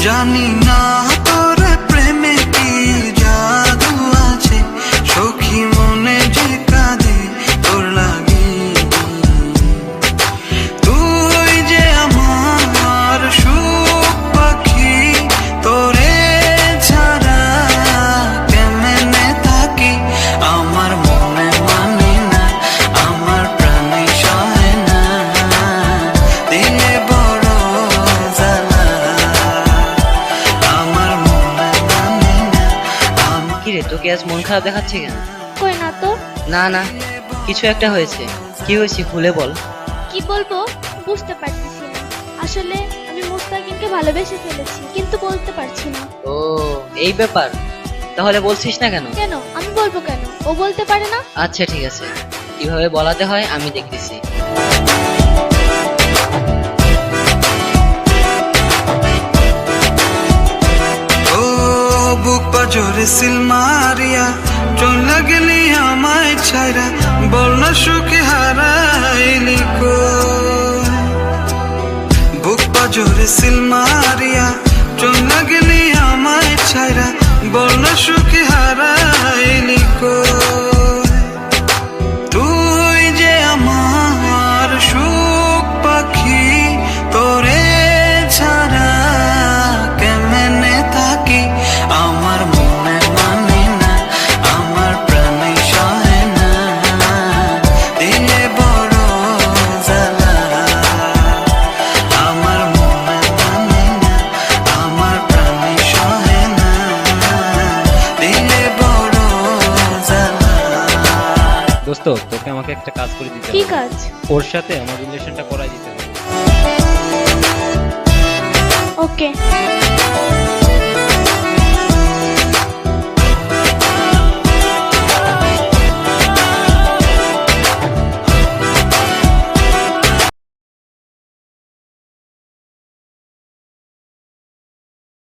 জানি না তোর প্রেমে কি জাদু আছে, সখী মনে যে কাঁদে তোর লাগি। তুই যে আমার সুখ পাখি, তোরে ছাড়া কেমনে থাকি। আমার মনে মানে না, আমার প্রাণে সয় না, দিলে বড় জ্বালা। আমার মনে মানে না। কিরে, তোকে আজ মন খারাপ দেখাচ্ছে কেন? কই না তো। না না, কিছু একটা হয়েছে। কি হয়েছে খুলে বল। কি বলবো বুঝতে পারতেছি না। আসলে আমি মুস্তাকিনকে ভালোবেসে ফেলেছি, কিন্তু বলতে পারছি না। ও, এই ব্যাপার। তাহলে বলছিস না কেন? কেন আমি বলবো কেন? ও বলতে পারে না? আচ্ছা ঠিক আছে, কিভাবে বলাতে হয় আমি দেখতেছি। ও বুক পাজরে সিল মারিয়া চলে গেলি আমায় ছাইরা, বল না সুখে হারাইলি কই। বুক পাজরে সিল মারিয়া চলে গেলি আমায় ছাইরা, বল না সুখে হারাইলি কই। তুই যে আমার সুখ পাখি, তোরে ছাড়া কেমনে থাকি। আমার মনে মানে না, আমার প্রাণে সয় না, দিলে বড় জ্বালা। আমার মনে মানে না, আমার প্রাণে সয় না, দিলে বড় জ্বালা। দোস্ত, তোকে আমাকে একটা কাজ করে দিতে কি হবে। কাজ? ওর সাথে আমার রিলেশনটা করাই দিতে হবে। ওকে।